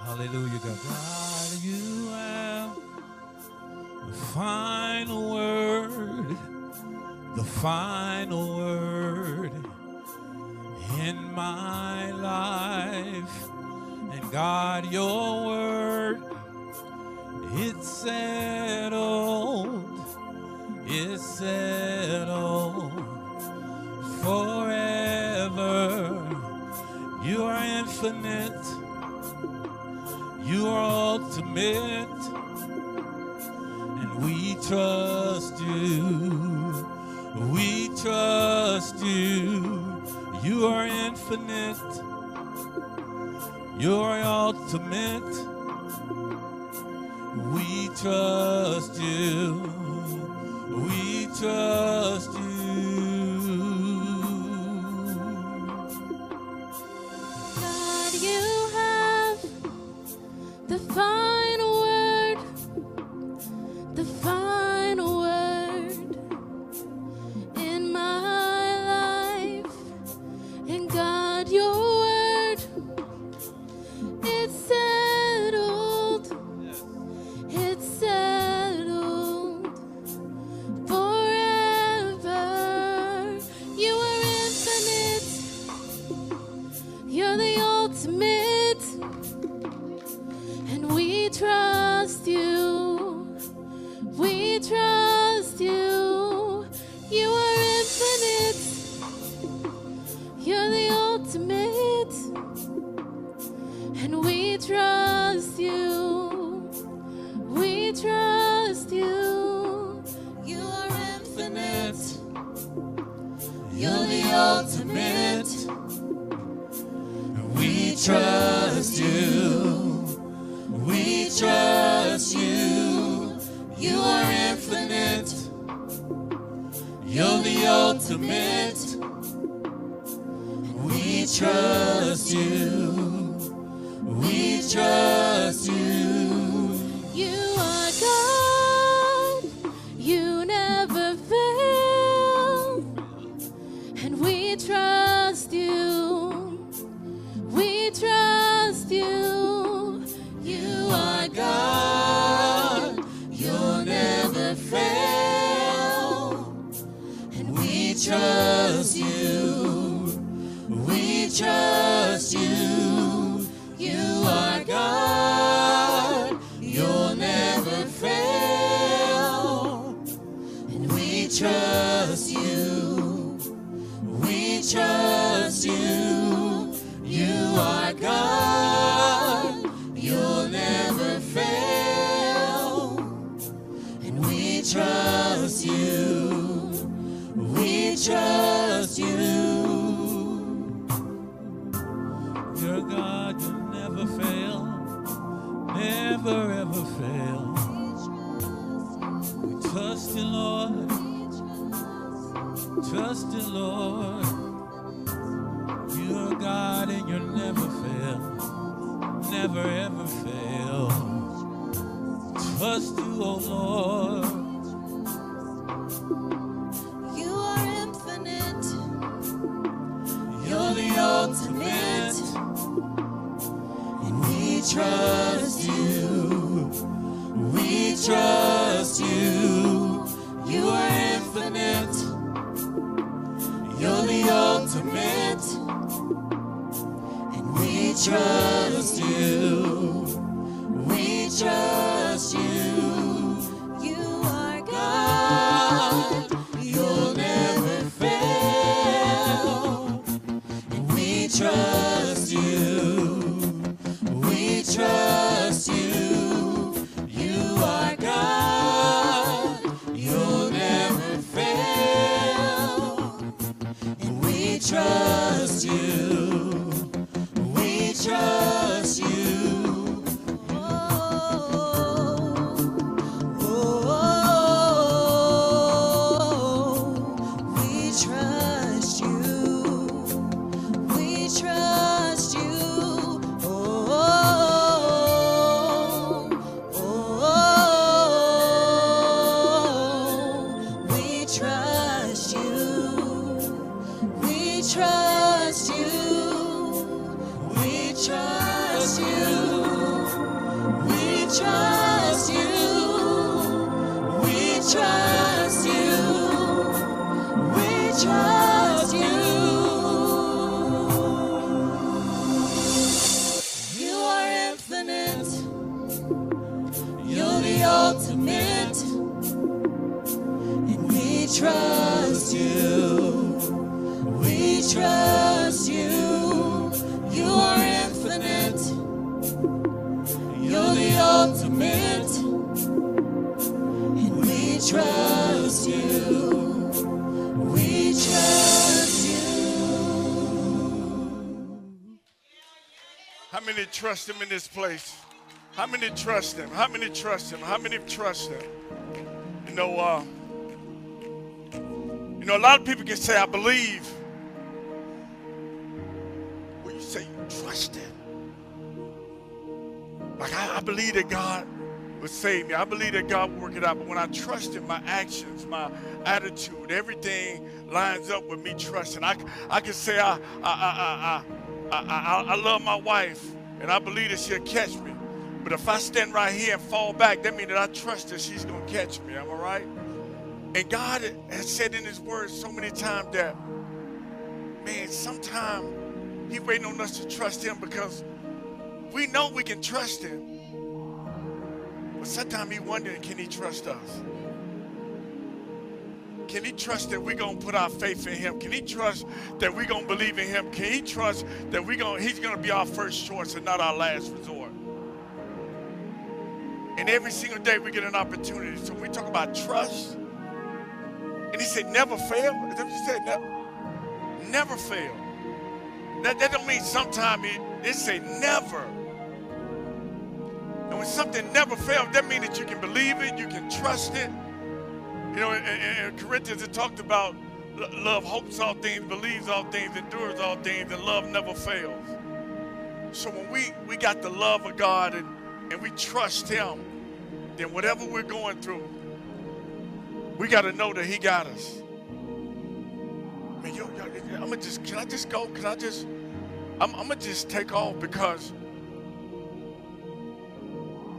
Hallelujah, God. God, you have the final word, the final word in my life. And God, your word, it's settled forever. You are infinite, you are ultimate, and we trust you. We trust you. You are infinite, you are ultimate. We trust you. We trust you. God, you have the final word, the final word in my life. And God, your word, it's settled, it's settled forever. You are infinite, you're the ultimate, and we trust you, we trust you. You are infinite, you're the ultimate, and we trust you, we trust you. You are infinite, you're the ultimate. We trust you. We trust you. You are infinite, you're the ultimate. We trust you. We trust you. You are God, you never fail, and we trust you, we trust you. You are God, you'll never fail, and we trust you. We trust you. You are God, you'll never fail, and we trust you. We trust you. You are God, you'll never fail, and we trust you. We trust you. You're God, you'll never fail, never ever fail. We trust you, Lord. Trust you, Lord. You're God and you'll never fail, never ever fail. Trust you, oh Lord. You are infinite, You're the ultimate, and we trust you. We trust you. You are infinite, you're the ultimate, and we trust you. We trust you. You are God, you'll never fail, and we trust you. We trust you. You are God, you'll never fail, and we trust you. We trust you. We trust you. We trust you. We trust you. We trust you. We trust trust you. We trust you. We trust you. You are infinite. You're the ultimate. And we trust you. We trust you. You are infinite. You're the ultimate. And we trust you. We trust you. How many trust him in this place? How many trust him? How many trust him? How many trust him? You know, a lot of people can say, I believe. Well, you say you trust him. Like, I believe that God would save me. I believe that God would work it out. But when I trust him, my actions, my attitude, everything lines up with me trusting. I can say I love my wife, and I believe that she'll catch me. But if I stand right here and fall back, that means that I trust that she's going to catch me. Am I right? And God has said in his word so many times that, man, sometimes he's waiting on us to trust him because we know we can trust him. But sometimes he's wondering, can he trust us? Can he trust that we're going to put our faith in him? Can he trust that we're going to believe in him? Can he trust that he's going to be our first choice and not our last resort? And every single day we get an opportunity. So we talk about trust. And he said, never fail. Is that what you said? Never fail. That don't mean sometime it say never. And when something never fails, that means that you can believe it, you can trust it. You know, in Corinthians it talked about love hopes all things, believes all things, endures all things, and love never fails. So when we got the love of God and we trust him, then whatever we're going through, we got to know that he got us. Man, I'm going to can I just go? I'm going to just take off because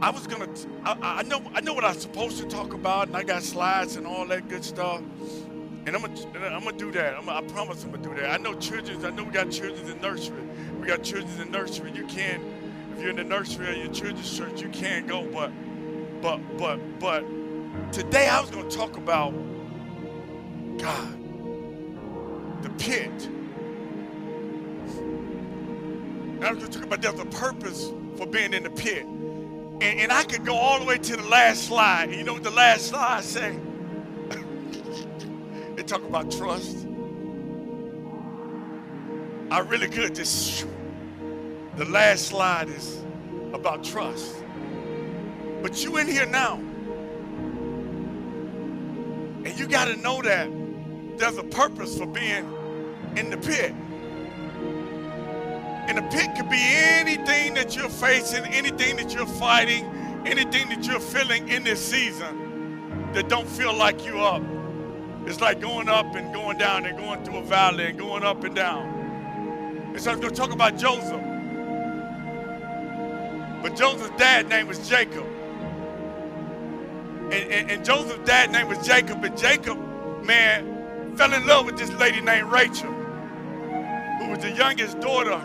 I know what I'm supposed to talk about, and I got slides and all that good stuff. And I'm gonna do that. I promise I'm gonna do that. I know we got children in nursery. We got children in nursery. You can, if you're in the nursery or your children's church, you can go. But today I was gonna talk about God, the pit. And I was gonna talk about there's a purpose for being in the pit. And I could go all the way to the last slide. And you know what the last slide say? They talk about trust. I really could just. The last slide is about trust. But you in here now. And you got to know that there's a purpose for being in the pit. And the pit could be anything that you're facing, anything that you're fighting, anything that you're feeling in this season that don't feel like you up. It's like going up and going down and going through a valley and going up and down. And so I'm going to talk about Joseph. But Joseph's dad's name was Jacob. And Joseph's dad's name was Jacob. And Jacob, man, fell in love with this lady named Rachel, who was the youngest daughter.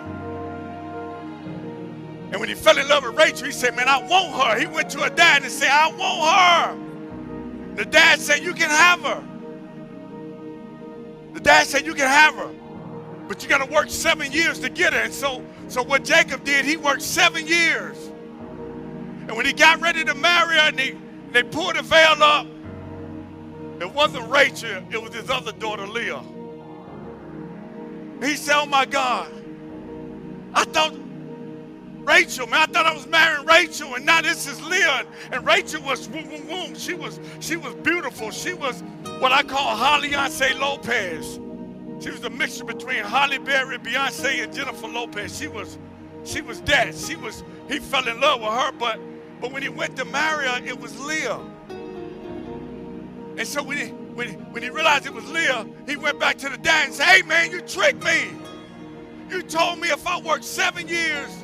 And when he fell in love with Rachel, he said, man, I want her. He went to her dad and said, I want her. The dad said, you can have her. The dad said, you can have her, but you got to work 7 years to get her. And so what Jacob did, he worked 7 years. And when he got ready to marry her and they pulled the veil up, it wasn't Rachel, it was his other daughter, Leah. He said, oh my God, I thought Rachel, man, I thought I was marrying Rachel, and now this is Leah. And Rachel was womb. She was beautiful. She was what I call Beyonce Lopez. She was a mixture between Halle Berry, Beyonce, and Jennifer Lopez. She was that. He fell in love with her, but when he went to marry her, it was Leah. And so when he realized it was Leah, he went back to the dad and said, hey man, you tricked me. You told me if I worked 7 years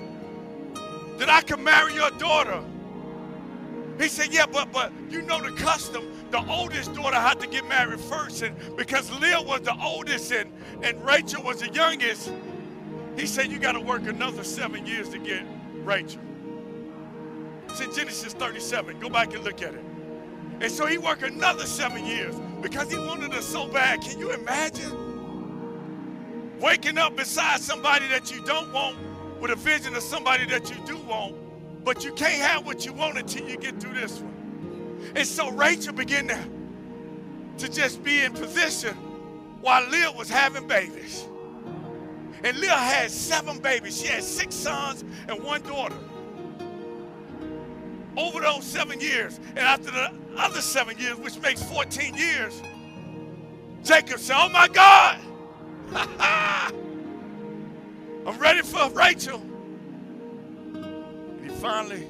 that I could marry your daughter. He said, yeah, but you know the custom. The oldest daughter had to get married first. And because Leah was the oldest and Rachel was the youngest, he said, you got to work another 7 years to get Rachel. It's in Genesis 37. Go back and look at it. And so he worked another 7 years because he wanted her so bad. Can you imagine? Waking up beside somebody that you don't want with a vision of somebody that you do want, but you can't have what you want until you get through this one. And so Rachel began to just be in position while Leah was having babies. And Leah had 7 babies. She had 6 sons and 1 daughter. Over those 7 years, and after the other 7 years, which makes 14 years, Jacob said, oh my God, I'm ready for Rachel. And he finally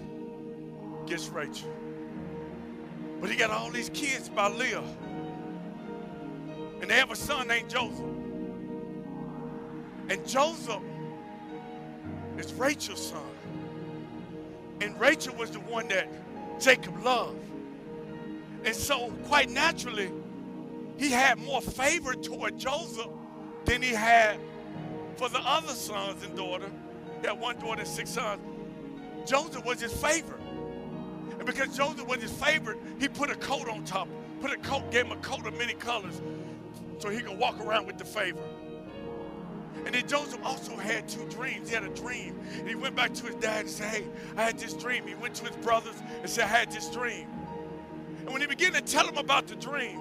gets Rachel. But he got all these kids by Leah. And they have a son named Joseph. And Joseph is Rachel's son. And Rachel was the one that Jacob loved. And so quite naturally, he had more favor toward Joseph than he had for the other sons and daughter. He had 1 daughter and 6 sons. Joseph was his favorite. And because Joseph was his favorite, he put a coat on top. Gave him a coat of many colors so he could walk around with the favor. And then Joseph also had 2 dreams. He had a dream. And he went back to his dad and said, hey, I had this dream. He went to his brothers and said, I had this dream. And when he began to tell them about the dream,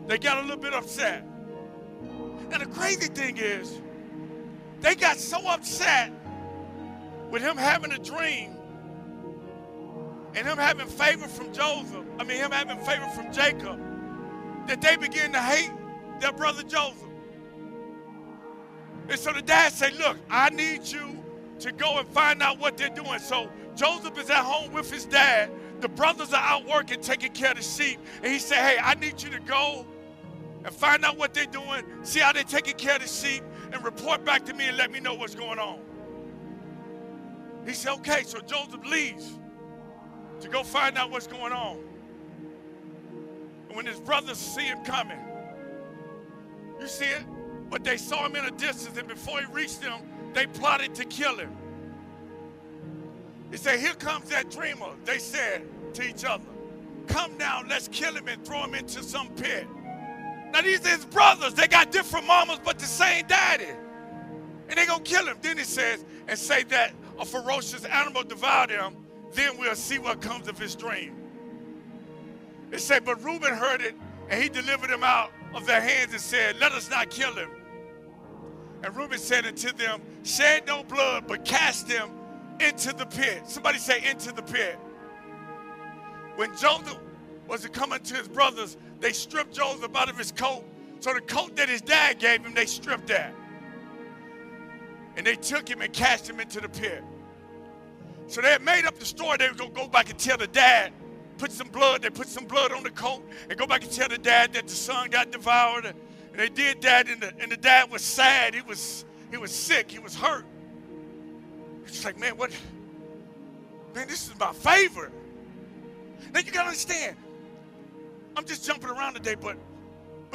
they got a little bit upset. And the crazy thing is, they got so upset with him having a dream and him having favor from him having favor from Jacob, that they began to hate their brother Joseph. And so the dad said, look, I need you to go and find out what they're doing. So Joseph is at home with his dad. The brothers are out working, taking care of the sheep. And he said, hey, I need you to go and find out what they're doing, see how they're taking care of the sheep, and report back to me and let me know what's going on. He said, okay, so Joseph leaves to go find out what's going on. And when his brothers see him coming, you see it? But they saw him in a distance, and before he reached them, they plotted to kill him. He said, here comes that dreamer, they said to each other. Come now, let's kill him and throw him into some pit. Now these are his brothers. They got different mamas, but the same daddy. And they gonna kill him. Then it says, and say that a ferocious animal devoured him, then we'll see what comes of his dream. It said, but Reuben heard it, and he delivered him out of their hands and said, let us not kill him. And Reuben said unto them, shed no blood, but cast him into the pit. Somebody say, into the pit. When Joseph was to come unto his brothers, they stripped Joseph out of his coat. So the coat that his dad gave him, they stripped that. And they took him and cast him into the pit. So they had made up the story. They were going to go back and tell the dad, they put some blood on the coat, and go back and tell the dad that the son got devoured. And they did that, and the dad was sad. He was sick. He was hurt. He's like, man, this is my favorite. Now you got to understand, I'm just jumping around today, but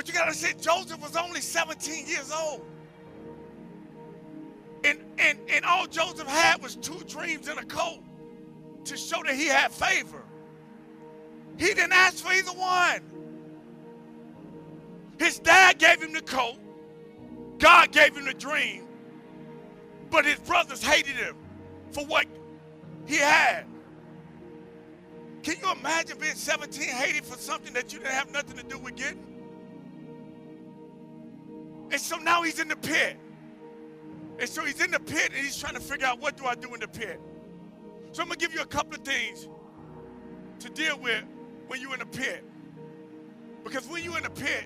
you got to understand, Joseph was only 17 years old. And all Joseph had was 2 dreams and a coat to show that he had favor. He didn't ask for either one. His dad gave him the coat. God gave him the dream. But his brothers hated him for what he had. Can you imagine being 17, hated for something that you didn't have nothing to do with getting? And so now he's in the pit. And so he's in the pit, and he's trying to figure out, what do I do in the pit? So I'm going to give you a couple of things to deal with when you're in the pit. Because when you're in the pit,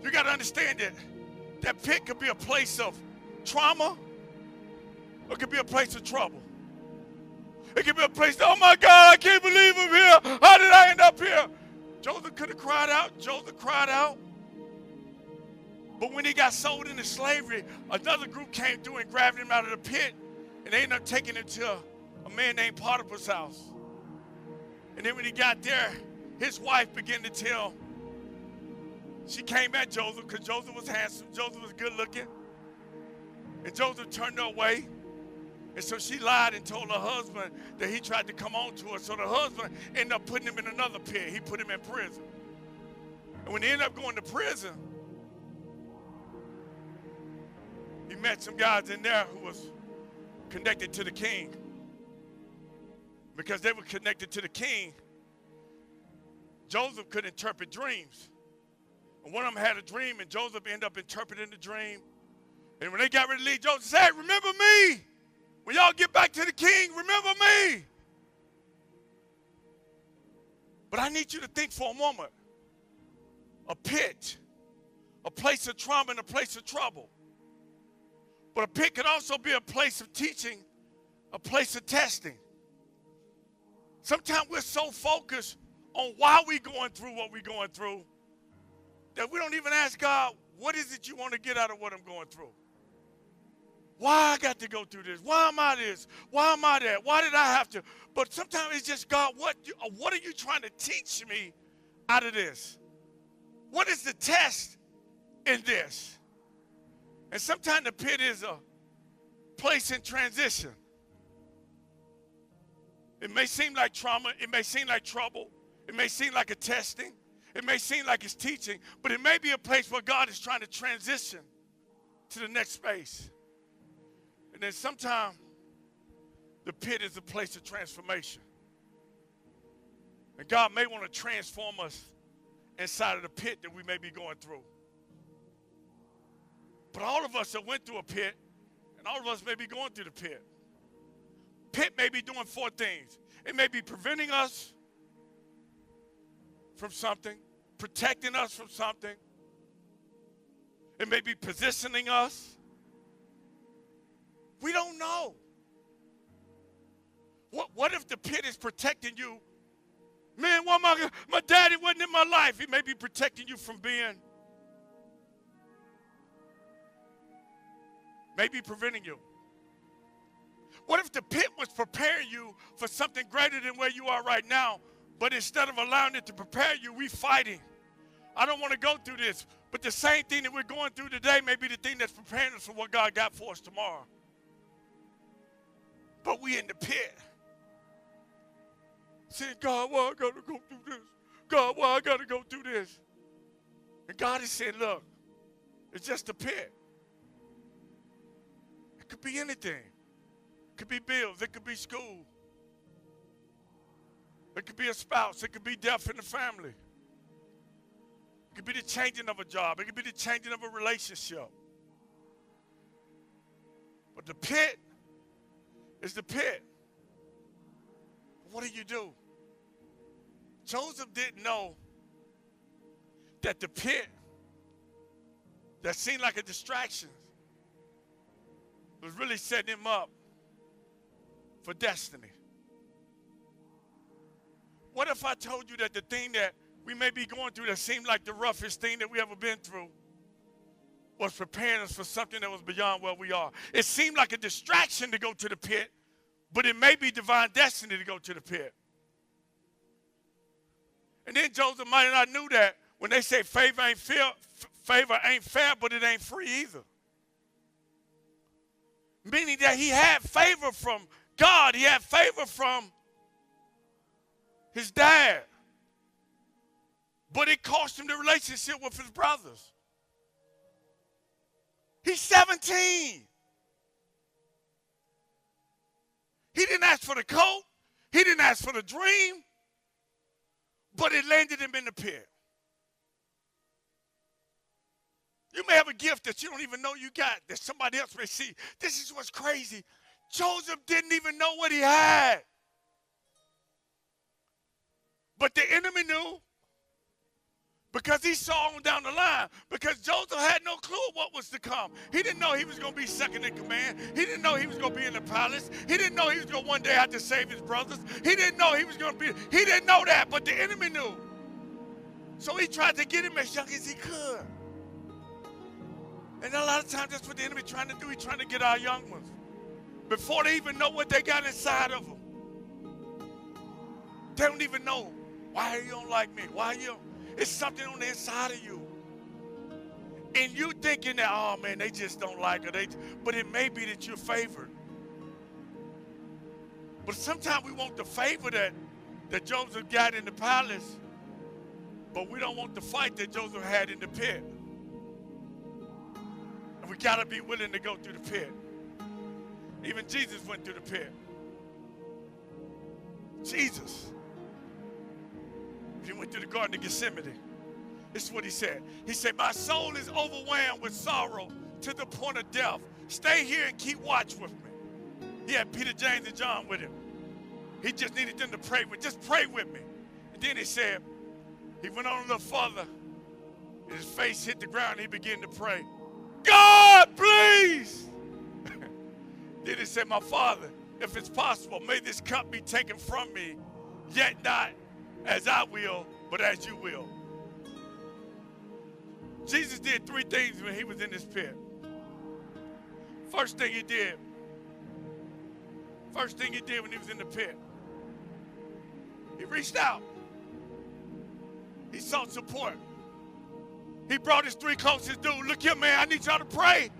you got to understand that pit could be a place of trauma, or it could be a place of trouble. It could be a place that, oh my God, I can't believe I'm here. How did I end up here? Joseph could have cried out. Joseph cried out. But when he got sold into slavery, another group came through and grabbed him out of the pit, and they ended up taking him to a man named Potiphar's house. And then when he got there, his wife began to tell. She came at Joseph because Joseph was handsome. Joseph was good looking. And Joseph turned her away. And so she lied and told her husband that he tried to come on to her. So the husband ended up putting him in another pit. He put him in prison. And when he ended up going to prison, he met some guys in there who was connected to the king. Because they were connected to the king, Joseph could interpret dreams. And one of them had a dream, and Joseph ended up interpreting the dream. And when they got ready to leave, Joseph said, remember me. When y'all get back to the king, remember me. But I need you to think for a moment. A pit, a place of trauma and a place of trouble. But a pit could also be a place of teaching, a place of testing. Sometimes we're so focused on why we're going through what we're going through that we don't even ask God, what is it you want to get out of what I'm going through? Why I got to go through this? Why am I this? Why am I that? Why did I have to? But sometimes it's just, God, what are you trying to teach me out of this? What is the test in this? And sometimes the pit is a place in transition. It may seem like trauma. It may seem like trouble. It may seem like a testing. It may seem like it's teaching. But it may be a place where God is trying to transition to the next space. And then sometimes the pit is a place of transformation. And God may want to transform us inside of the pit that we may be going through. But all of us that went through a pit, and all of us may be going through the pit. Pit may be doing 4 things. It may be preventing us from something, protecting us from something. It may be positioning us. We don't know. What if the pit is protecting you? Man, why my daddy wasn't in my life. He may be protecting you from being, maybe preventing you. What if the pit was preparing you for something greater than where you are right now, but instead of allowing it to prepare you, we fighting? I don't want to go through this, but the same thing that we're going through today may be the thing that's preparing us for what God got for us tomorrow. But we in the pit. Saying, God, why I got to go through this? God, why I got to go through this? And God is saying, look, it's just a pit. It could be anything. It could be bills. It could be school. It could be a spouse. It could be death in the family. It could be the changing of a job. It could be the changing of a relationship. But the pit is the pit. What do you do? Joseph didn't know that the pit that seemed like a distraction was really setting him up for destiny. What if I told you that the thing that we may be going through that seemed like the roughest thing that we ever been through was preparing us for something that was beyond where we are? It seemed like a distraction to go to the pit, but it may be divine destiny to go to the pit. And then Joseph might not knew that when they say favor ain't fair, but it ain't free either. Meaning that he had favor from God. He had favor from his dad. But it cost him the relationship with his brothers. He's 17. He didn't ask for the coat. He didn't ask for the dream. But it landed him in the pit. You may have a gift that you don't even know you got, that somebody else may see. This is what's crazy. Joseph didn't even know what he had. But the enemy knew, because he saw him down the line. Because Joseph had no clue what was to come. He didn't know he was going to be second in command. He didn't know he was going to be in the palace. He didn't know he was going to one day have to save his brothers. He didn't know he was going to be. He didn't know that, but the enemy knew. So he tried to get him as young as he could. And a lot of times that's what the enemy trying to do. He's trying to get our young ones before they even know what they got inside of them. They don't even know why you don't like me. It's something on the inside of you. And you thinking that, oh man, they just don't like her. But it may be that you're favored. But sometimes we want the favor that Joseph got in the palace, but we don't want the fight that Joseph had in the pit. And we got to be willing to go through the pit. Even Jesus went through the pit. Jesus. He went through the Garden of Gethsemane. This is what he said. He said, my soul is overwhelmed with sorrow to the point of death. Stay here and keep watch with me. He had Peter, James, and John with him. He just needed them to pray with. Just pray with me. And then he said, he went on a little further. And his face hit the ground. And he began to pray. God, please. Then he said, my Father, if it's possible, may this cup be taken from me, yet not as I will, but as you will. Jesus did three things when he was in this pit. First thing he did when he was in the pit, he reached out. He sought support. He brought his three closest dudes. Look here, man, I need y'all to pray.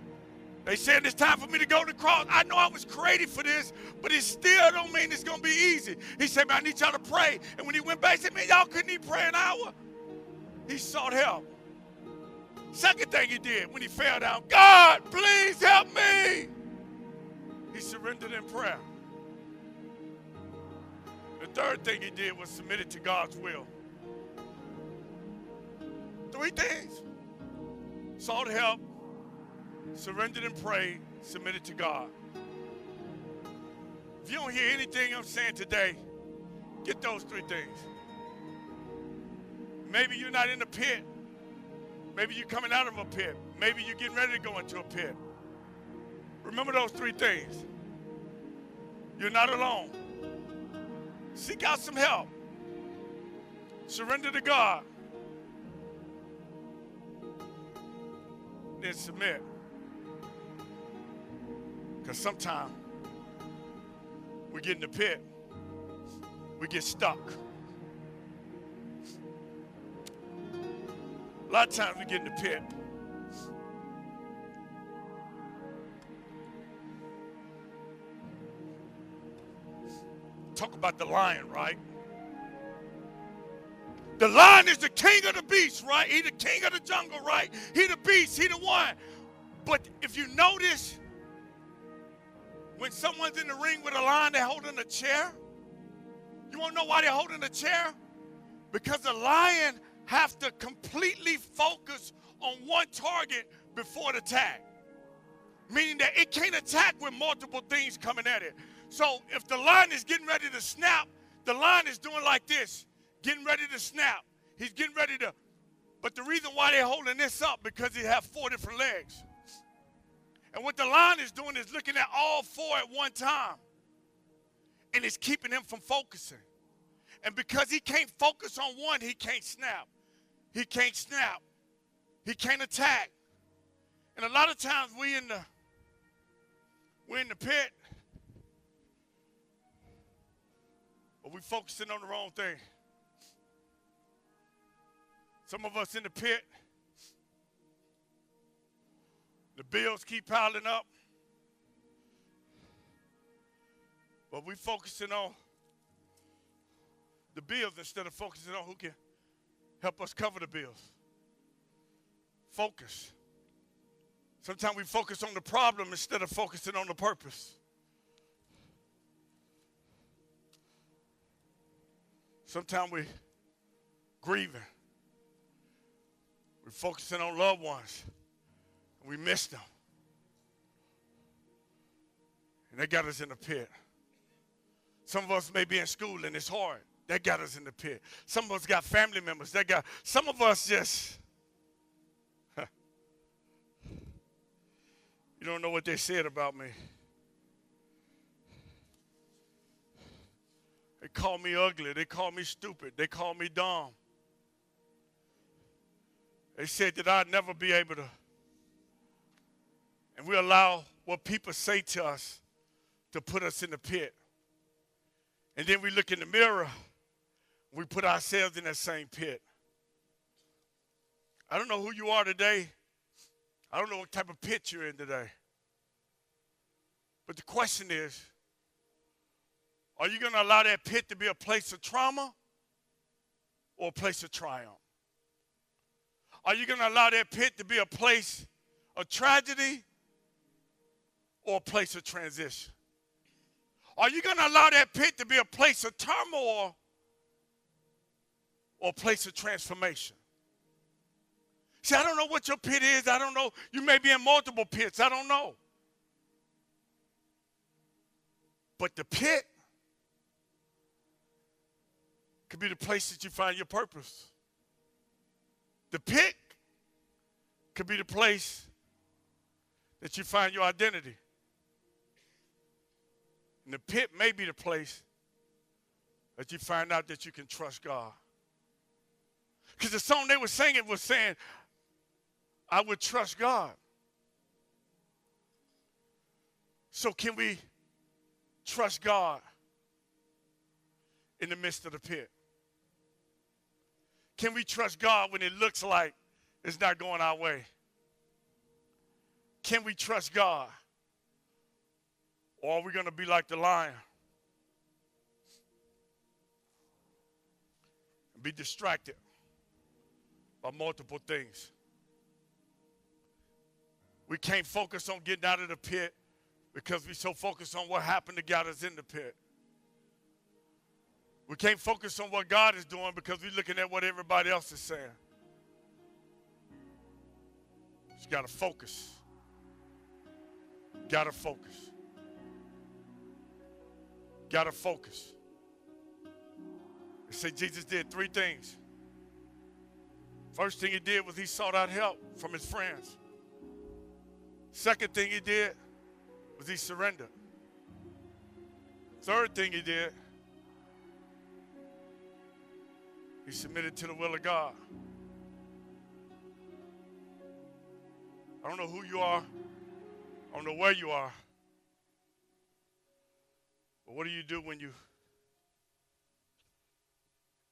They said it's time for me to go to the cross. I know I was created for this, but it still don't mean it's going to be easy. He said, man, I need y'all to pray. And when he went back, he said, man, y'all couldn't even pray an hour. He sought help. Second thing he did when he fell down, God, please help me. He surrendered in prayer. The third thing he did was submitted to God's will. Three things. Sought help, surrendered and prayed, submitted to God. If you don't hear anything I'm saying today, get those three things. Maybe you're not in the pit. Maybe you're coming out of a pit. Maybe you're getting ready to go into a pit. Remember those three things. You're not alone. Seek out some help. Surrender to God. Then submit. Because sometimes we get in the pit. We get stuck. A lot of times we get in the pit. Talk about the lion, right? The lion is the king of the beast, right? He the king of the jungle, right? He the beast, he the one. But if you notice, when someone's in the ring with a lion, they're holding a chair. You want to know why they're holding a chair? Because the lion have to completely focus on one target before the attack. Meaning that it can't attack with multiple things coming at it. So if the lion is getting ready to snap, the lion is doing like this, getting ready to snap. He's getting ready to, but the reason why they're holding this up, because he have 4 different legs. And what the lion is doing is looking at all 4 at one time. And it's keeping him from focusing. And because he can't focus on one, he can't snap. He can't snap. He can't attack. And a lot of times we're in the pit, but we're focusing on the wrong thing. Some of us in the pit, the bills keep piling up, but we're focusing on the bills instead of focusing on who can help us cover the bills. Focus. Sometimes we focus on the problem instead of focusing on the purpose. Sometimes we're grieving. We're focusing on loved ones. And we miss them. And they got us in the pit. Some of us may be in school and it's hard. That got us in the pit. Some of us got family members. Some of us just, you don't know what they said about me. They call me ugly. They call me stupid. They call me dumb. They said that I'd never be able to. And we allow what people say to us to put us in the pit. And then we look in the mirror We put ourselves in that same pit. I don't know who you are today. I don't know what type of pit you're in today. But the question is, are you going to allow that pit to be a place of trauma or a place of triumph? Are you going to allow that pit to be a place of tragedy or a place of transition? Are you going to allow that pit to be a place of turmoil or a place of transformation? See, I don't know what your pit is. I don't know. You may be in multiple pits. I don't know. But the pit could be the place that you find your purpose. The pit could be the place that you find your identity. And the pit may be the place that you find out that you can trust God. Because the song they were singing was saying, I would trust God. So can we trust God in the midst of the pit? Can we trust God when it looks like it's not going our way? Can we trust God? Or are we going to be like the lion and be distracted by multiple things? We can't focus on getting out of the pit because we're so focused on what happened to get us in the pit. We can't focus on what God is doing because we're looking at what everybody else is saying. Just got to focus. Got to focus. Got to focus. They say Jesus did 3 things. First thing he did was he sought out help from his friends. Second thing he did was he surrendered. Third thing he did, he submitted to the will of God. I don't know who you are. I don't know where you are. But what do you do when you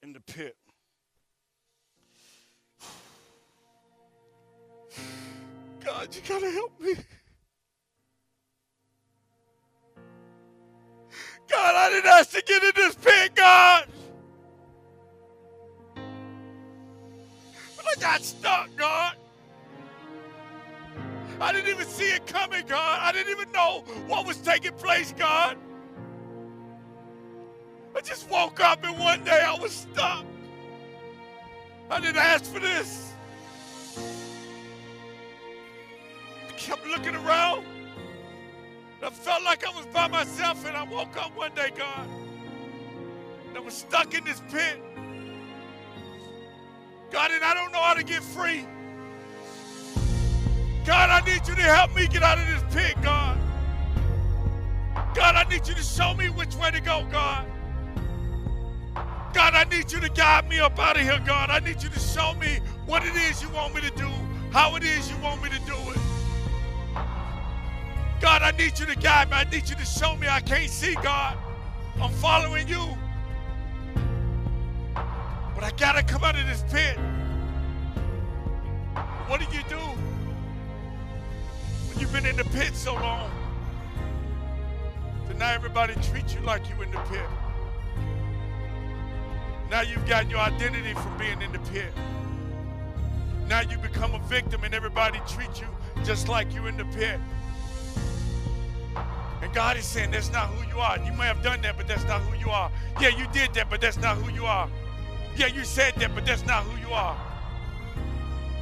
in the pit? God, you gotta help me. God, I didn't ask to get in this pit, God. But I got stuck, God. I didn't even see it coming, God. I didn't even know what was taking place, God. I just woke up and one day I was stuck. I didn't ask for this. I kept looking around. I felt like I was by myself, and I woke up one day, God, and I was stuck in this pit. God, and I don't know how to get free. God, I need you to help me get out of this pit, God. God, I need you to show me which way to go, God. God, I need you to guide me up out of here, God. I need you to show me what it is you want me to do, how it is you want me to do it. God, I need you to guide me. I need you to show me I can't see, God. I'm following you. But I got to come out of this pit. What do you do when you've been in the pit so long? So now everybody treats you like you in the pit. Now you've gotten your identity from being in the pit. Now you become a victim and everybody treats you just like you in the pit. And God is saying that's not who you are. You may have done that, but that's not who you are. Yeah, you did that, but that's not who you are. Yeah, you said that, but that's not who you are.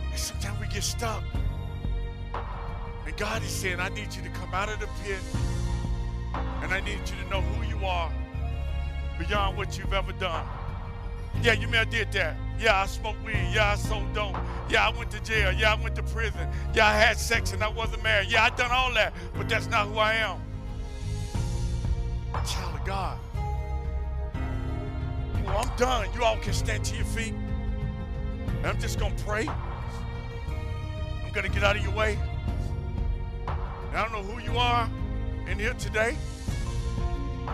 And sometimes we get stuck. And God is saying, I need you to come out of the pit. And I need you to know who you are beyond what you've ever done. Yeah, you may have did that. Yeah, I smoked weed. Yeah, I sold dope. Yeah, I went to jail. Yeah, I went to prison. Yeah, I had sex and I wasn't married. Yeah, I done all that, but that's not who I am. Child of God. Well, I'm done. You all can stand to your feet. And I'm just going to pray. I'm going to get out of your way. And I don't know who you are in here today.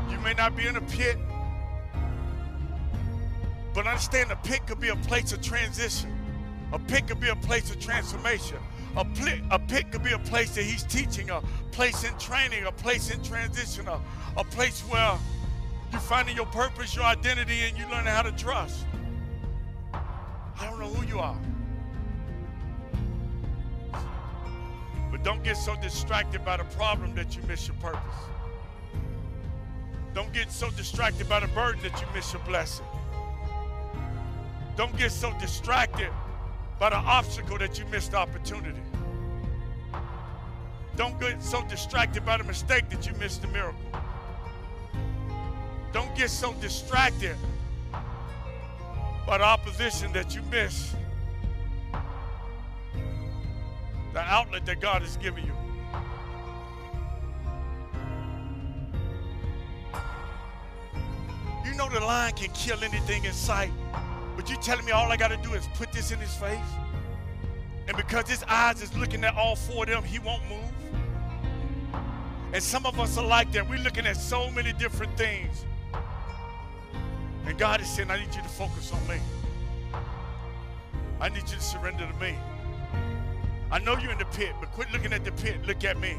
You may not be in a pit. But understand, a pit could be a place of transition. A pit could be a place of transformation. A pit could be a place that he's teaching, a place in training, a place in transition, a place where you're finding your purpose, your identity, and you're learning how to trust. I don't know who you are. But don't get so distracted by the problem that you miss your purpose. Don't get so distracted by the burden that you miss your blessing. Don't get so distracted by the obstacle that you miss the opportunity. Don't get so distracted by the mistake that you miss the miracle. Don't get so distracted by the opposition that you miss the outlet that God has given you. You know the lion can kill anything in sight, but you telling me all I got to do is put this in his face? And because his eyes is looking at all four of them, he won't move? And some of us are like that. We're looking at so many different things. And God is saying, I need you to focus on me. I need you to surrender to me. I know you're in the pit, but quit looking at the pit. Look at me.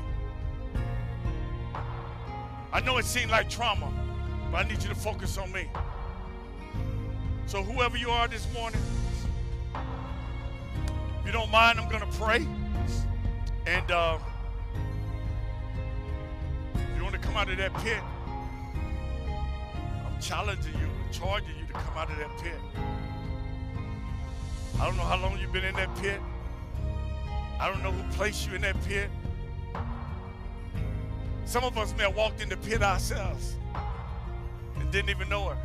I know it seemed like trauma, but I need you to focus on me. So whoever you are this morning, if you don't mind, I'm going to pray. And if you want to come out of that pit, I'm challenging you, charging you to come out of that pit. I don't know how long you've been in that pit. I don't know who placed you in that pit. Some of us may have walked in the pit ourselves and didn't even know it.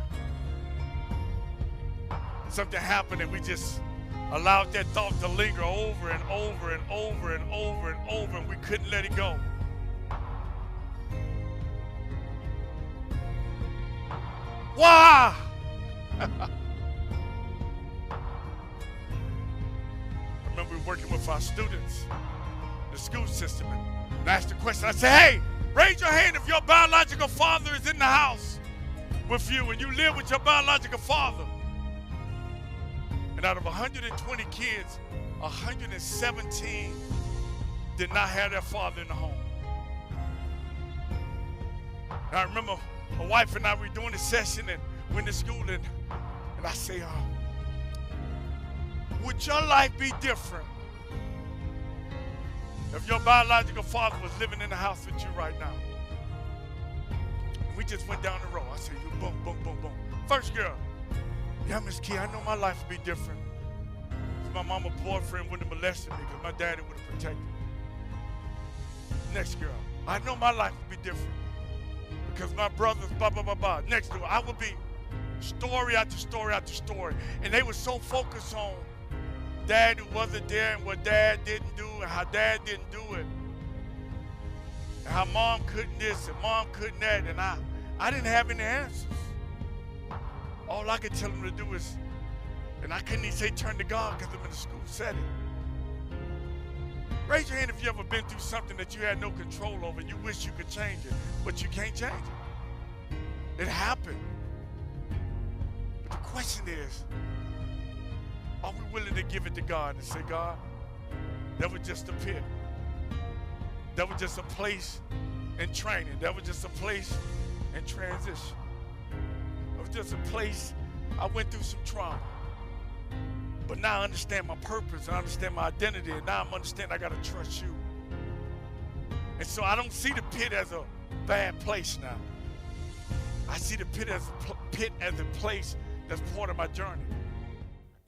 Something happened and we just allowed that thought to linger over and over and over and over and over, and we couldn't let it go. Why? I remember working with our students, the school system, and I asked the question. I said, hey, raise your hand if your biological father is in the house with you and you live with your biological father. And out of 120 kids, 117 did not have their father in the home. And I remember my wife and I were doing a session and went to school, and I say, would your life be different if your biological father was living in the house with you right now? And we just went down the road. I said, you boom, boom, boom, boom. First girl, yeah, Miss Key, I know my life would be different if my mama's boyfriend wouldn't have molested me because my daddy would have protected me. Next girl, I know my life would be different because my brothers, blah, blah, blah, blah. Next door, I would be story after story after story. And they were so focused on dad who wasn't there and what dad didn't do and how dad didn't do it. And how mom couldn't this and mom couldn't that. And I didn't have any answers. All I could tell them to do is, and I couldn't even say turn to God because I'm in a school setting. Raise your hand if you ever been through something that you had no control over and you wish you could change it, but you can't change it. It happened. But the question is, are we willing to give it to God and say, God, that was just a pit. That was just a place in training. That was just a place in transition. It was just a place I went through some trauma. But now I understand my purpose, I understand my identity, and now I'm understanding I gotta trust you. And so I don't see the pit as a bad place now. I see the pit as a place that's part of my journey.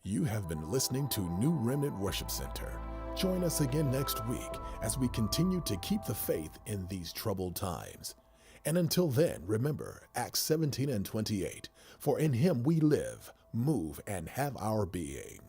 You have been listening to New Remnant Worship Center. Join us again next week as we continue to keep the faith in these troubled times. And until then, remember Acts 17:28, for in him we live, move, and have our being.